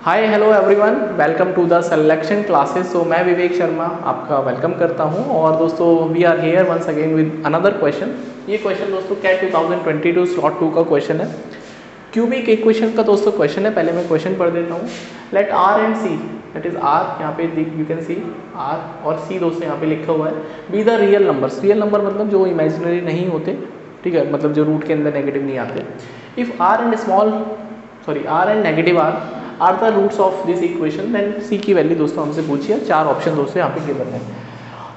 Hi hello everyone, welcome to the selection classes. So मैं विवेक शर्मा आपका welcome करता हूं और दोस्तों we are here once again with another question. ये क्वेश्चन दोस्तों कैट 2022 स्लॉट 2 का क्वेश्चन है। क्यूबिक इक्वेशन का दोस्तों क्वेश्चन है। पहले मैं क्वेश्चन पढ़ देता हूँ। Let R and C, that is R, यहाँ पे यू कैन सी आर और सी दोस्तों यहाँ पे लिखा हुआ है, be the real numbers. Real number मतलब जो इमेजिनरी नहीं होते, ठीक है, मतलब जो रूट के अंदर नेगेटिव नहीं आते। If r and r and negative are the roots of this equation, then c की वैल्यू दोस्तों हमसे पूछिए। चार ऑप्शन दोस्तों यहाँ पे गिवन है।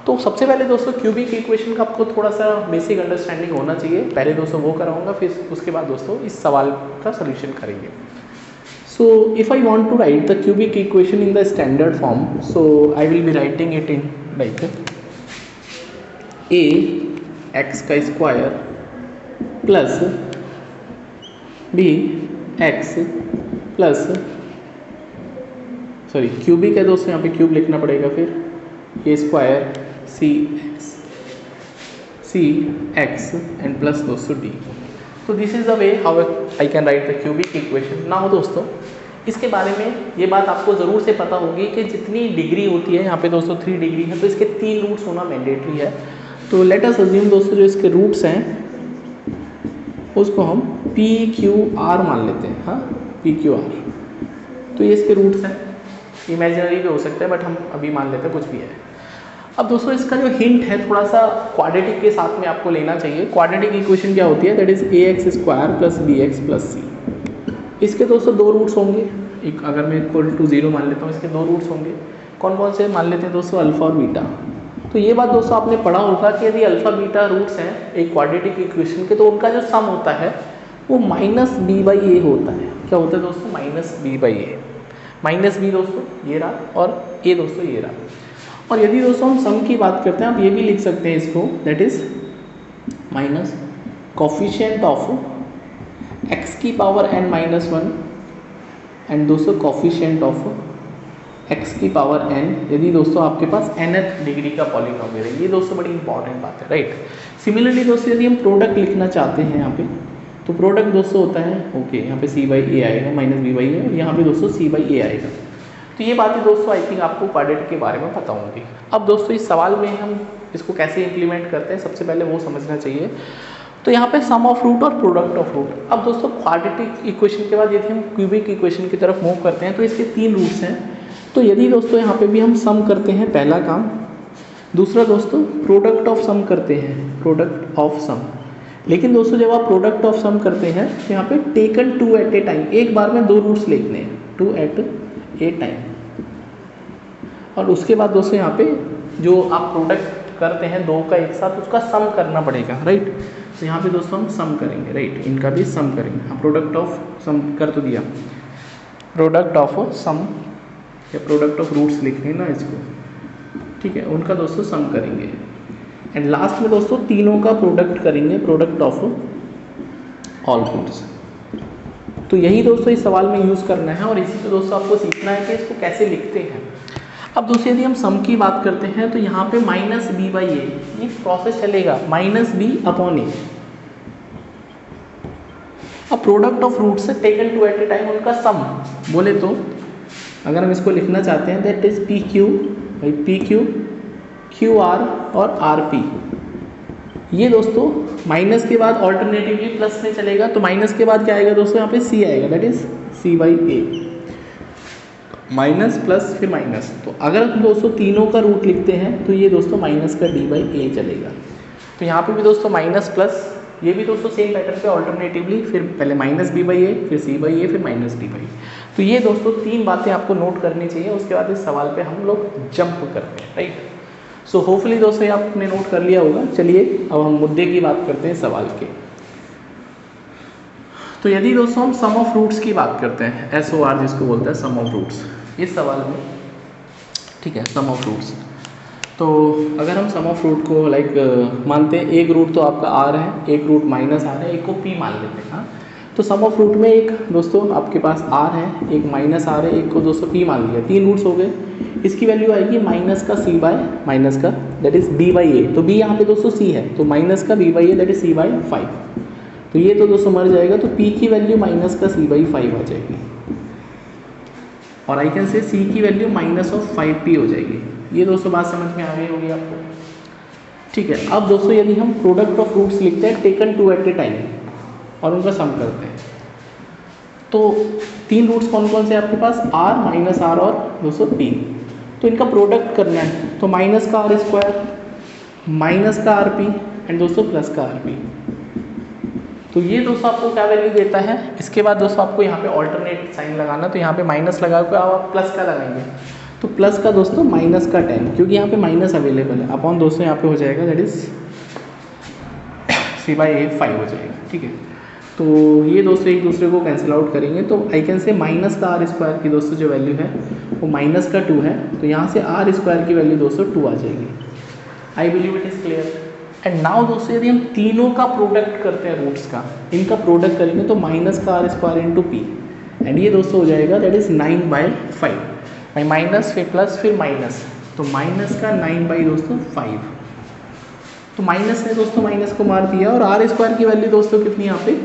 तो सबसे पहले दोस्तों क्यूबिक इक्वेशन का आपको थोड़ा सा बेसिक अंडरस्टैंडिंग होना चाहिए। पहले दोस्तों वो कराऊंगा, फिर उसके बाद दोस्तों इस सवाल का सोल्यूशन करेंगे। So if I want to write the cubic equation in the standard form, so I will be writing it in like a x का square plus b x plus cubic है दोस्तों, यहाँ पे क्यूब लिखना पड़ेगा, फिर a square c x and plus दोस्तों d. तो this is the way how I can write the cubic equation. Now दोस्तों इसके बारे में ये बात आपको ज़रूर से पता होगी कि जितनी डिग्री होती है, यहाँ पे दोस्तों 3 डिग्री है, तो इसके 3 रूट्स होना मैंडेटरी है। तो लेट अस अज्यूम दोस्तों जो इसके रूट्स हैं उसको हम पी क्यू आर मान लेते हैं। हाँ, पी क्यू आर, तो ये इसके रूट्स हैं। इमेजिनरी भी हो सकता है बट हम अभी मान लेते हैं कुछ भी है। अब दोस्तों इसका जो हिंट है थोड़ा सा क्वाड्रेटिक के साथ में आपको लेना चाहिए। क्वाड्रेटिक इक्वेशन क्या होती है? That is a x square plus b x plus c. इसके दोस्तों 2 रूट्स होंगे। एक अगर मैं इक्वल टू 0 मान लेता हूँ, इसके 2 रूट्स होंगे। कौन कौन से मान लेते हैं दोस्तों? अल्फा और बीटा। तो ये बात दोस्तों आपने पढ़ा होगा कि यदि अल्फा बीटा रूट्स हैं एक क्वाड्रेटिक इक्वेशन के, तो उनका जो सम होता है वो माइनस बी बाई ए होता है। क्या होता है दोस्तों? Minus B by A. Minus B दोस्तों ये रहा और ए दोस्तों ये रहा। और यदि दोस्तों हम सम की बात करते हैं, आप ये भी लिख सकते हैं इसको, that is minus coefficient of x की पावर एन माइनस 1 एंड दोस्तों कॉफिशिएंट ऑफ एक्स की पावर एन, यदि दोस्तों आपके पास nth डिग्री का पॉलिनोमियल है। ये दोस्तों बड़ी इंपॉर्टेंट बात है, राइट। सिमिलरली दोस्तों यदि हम प्रोडक्ट लिखना चाहते हैं यहाँ पे, तो प्रोडक्ट दोस्तों होता है ओके, यहाँ पे सी बाई ए आएगा, माइनस बी बाई ए, और यहाँ पे दोस्तों सी बाई ए आएगा। तो ये बातें दोस्तों आई थिंक आपको क्वाड्रेटिक के बारे में पता होंगी। अब दोस्तों इस सवाल में हम इसको कैसे इंप्लीमेंट करते हैं, सबसे पहले वो समझना चाहिए। तो यहाँ पे सम ऑफ रूट और प्रोडक्ट ऑफ रूट। अब दोस्तों क्वाड्रेटिक इक्वेशन के बाद यदि हम क्यूबिक इक्वेशन की तरफ मूव करते हैं, तो इसके 3 रूट्स हैं। तो यदि दोस्तों यहाँ पे भी हम सम करते हैं, पहला काम। दूसरा दोस्तों प्रोडक्ट ऑफ सम करते हैं, प्रोडक्ट ऑफ सम। लेकिन दोस्तों जब आप प्रोडक्ट ऑफ सम करते हैं तो यहाँ पे टेकन 2 एट ए टाइम, एक बार में 2 रूट्स लिखने हैं, 2 एट ए टाइम। और उसके बाद दोस्तों यहाँ पे जो आप प्रोडक्ट करते हैं 2 का एक साथ, उसका सम करना पड़ेगा, राइट। तो यहाँ पे दोस्तों हम सम करेंगे, राइट, इनका भी सम करेंगे। हाँ, प्रोडक्ट ऑफ सम कर तो दिया, प्रोडक्ट ऑफ सम या प्रोडक्ट ऑफ रूट्स लिखने ना इसको, ठीक है, उनका दोस्तों सम करेंगे। एंड लास्ट में दोस्तों तीनों का प्रोडक्ट करेंगे, प्रोडक्ट ऑफ ऑल रूट्स। तो यही दोस्तों इस सवाल में यूज़ करना है और इसी पे दोस्तों आपको सीखना है कि इसको कैसे लिखते हैं। अब दोस्तों यदि हम सम की बात करते हैं, तो यहाँ पे माइनस बी बाई ए ये प्रोसेस चलेगा, माइनस बी अपॉन ए। अब प्रोडक्ट ऑफ रूट से टेकन 2 एट ए टाइम, उनका सम बोले तो अगर हम इसको लिखना चाहते हैं, that is P Q by P Q, Q R और आर पी। ये दोस्तों माइनस के बाद ऑल्टरनेटिवली प्लस में चलेगा, तो माइनस के बाद क्या आएगा दोस्तों? यहाँ पे सी आएगा, that is C by A. Minus plus फिर माइनस, तो अगर हम दोस्तों तीनों का रूट लिखते हैं तो ये दोस्तों माइनस का डी बाई ए चलेगा। तो यहाँ पे भी दोस्तों माइनस प्लस, ये भी दोस्तों सेम पैटर्न पे ऑल्टरनेटिवली, फिर पहले माइनस बी बाई ए, फिर सी बाई ए, फिर माइनस डी बाई। तो ये दोस्तों 3 बातें आपको नोट करनी चाहिए। उसके बाद इस सवाल पे हम लोग जंप करते हैं, राइट। सो होपफुली दोस्तों ये आपने नोट कर लिया होगा। चलिए अब हम मुद्दे की बात करते हैं सवाल के। तो यदि दोस्तों हम सम ऑफ रूट्स की बात करते हैं, SOR जिसको बोलते हैं सम ऑफ रूट्स, इस सवाल में, ठीक है, सम ऑफ रूट्स। तो अगर हम सम ऑफ रूट को मानते हैं, एक रूट तो आपका आर है, एक रूट माइनस आर है, एक को पी मान लेते हैं। हाँ, तो सम ऑफ रूट में एक दोस्तों आपके पास आर है, एक माइनस आर है, एक को दोस्तों पी मान लिया, 3 रूट्स हो गए। इसकी वैल्यू आएगी माइनस का सी बाय माइनस का, दैट इज बी बाई ए। तो बी यहाँ पे दोस्तों सी है, तो माइनस का B by A, that is C by 5। तो ये तो दोस्तों मर जाएगा, तो पी की वैल्यू माइनस का सी बाई 5 आ जाएगी। और आई कैन से सी की वैल्यू -5p हो जाएगी। ये दोस्तों बात समझ में आ गई होगी आपको। ठीक है, अब दोस्तों यदि हम प्रोडक्ट ऑफ रूट्स लिखते हैं टेकन 2 एट ए टाइम और उनका सम करते हैं, तो 3 रूट्स कौन कौन से आपके पास, r, -r और दोस्तों p। तो इनका प्रोडक्ट करना है, तो माइनस का r स्क्वायर, माइनस का rp एंड दोस्तों प्लस का rp। तो ये दोस्तों आपको क्या वैल्यू देता है। इसके बाद दोस्तों आपको यहाँ पे ऑल्टरनेट साइन लगाना, तो यहाँ पे माइनस लगा के आप प्लस का लगाएंगे, तो प्लस का दोस्तों माइनस का 10, क्योंकि यहाँ पे माइनस अवेलेबल है, अपॉन दोस्तों यहाँ पे हो जाएगा दैट इज c/8 5 हो जाएगा। ठीक है, तो ये दोस्तों एक दूसरे को कैंसिल आउट करेंगे, तो आई कैन से माइनस का r स्क्वायर की दोस्तों जो वैल्यू है वो माइनस का 2 है, तो यहाँ से r स्क्वायर की वैल्यू दोस्तों 2 आ जाएगी। I believe it is clear. And now दोस्तों यदि हम तीनों का प्रोडक्ट करते हैं रूट्स का, इनका प्रोडक्ट करेंगे तो माइनस का r square into P, and ये दोस्तों हो जाएगा दैट इज 9/5, भाई माइनस फिर प्लस फिर माइनस, तो माइनस का 9 दोस्तों 5, तो माइनस ने दोस्तों माइनस को मार दिया, और आर स्क्वायर की वैल्यू दोस्तों कितनी यहाँ पे,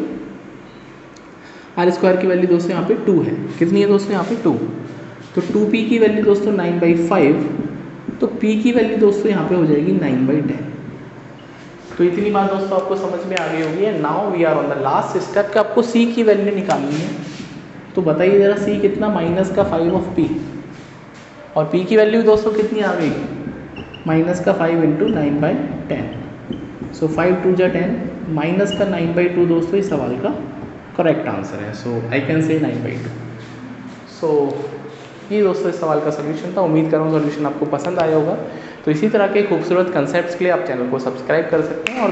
आर स्क्वायर की वैल्यू दोस्तों यहाँ पे 2 है, कितनी है दोस्तों यहाँ पे 2, तो 2p की वैल्यू दोस्तों 9/5, तो p की वैल्यू दोस्तों यहाँ पे हो जाएगी 9/10। तो इतनी बात दोस्तों आपको समझ में आ गई होगी। And now we are on the last step कि आपको c की वैल्यू निकालनी है। तो बताइए ज़रा c कितना, माइनस का 5 ऑफ p, और p की वैल्यू दोस्तों कितनी आ गई, माइनस का 5 इंटू 9/10, सो 5 2 जा 10, माइनस का 9/2 दोस्तों इस सवाल का करेक्ट आंसर है। सो आई कैन से 9/2। सो ये दोस्तों इस सवाल का सोल्यूशन था। उम्मीद कर रहा हूँ सोल्यूशन आपको पसंद आया होगा। तो इसी तरह के खूबसूरत कंसेप्ट्स के लिए आप चैनल को सब्सक्राइब कर सकते हैं और